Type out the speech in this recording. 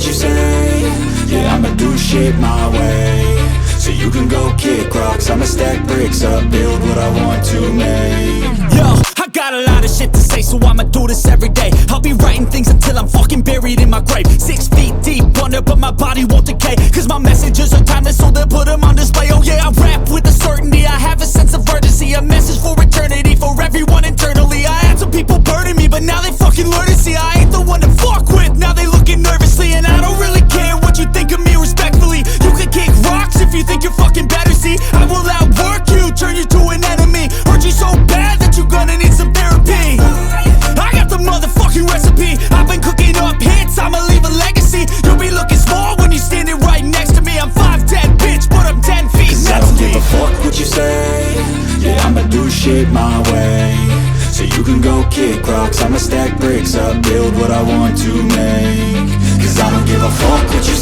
what you say. Yeah, I'ma do shit my way. So you can go kick rocks, I'ma stack bricks up, build what I want to make. Yo, I got a lot of shit to say, so I'ma do this every day. I'll be writing things until I'm fucking buried in my grave. 6 feet deep under, but my body won't decay, cause my messages are timeless, so they'll put them on display. Oh yeah, I rap with a certainty, I have a sense of urgency, a message for eternity, for everyone internally. I had some people burning me, but now they fucking learn to see I ain't the one to fuck with, now they looking nervously. And I don't really care what you think of me, respectfully. You can kick rocks if you think you're fucking better, see I will outwork you, turn you to an enemy, hurt you so bad that you're gonna need some therapy. I got the motherfucking recipe, I've been cooking up hits, I'ma leave a legacy. You'll be looking small when you're standing right next to me. I'm 5'10", bitch, but I'm 10 feet Cause next I don't to me. give a fuck what you say. Yeah, I'ma do shit my way. So you can go kick rocks, I'ma stack bricks up, build what I want to make. Cause I don't give a fuck what you say.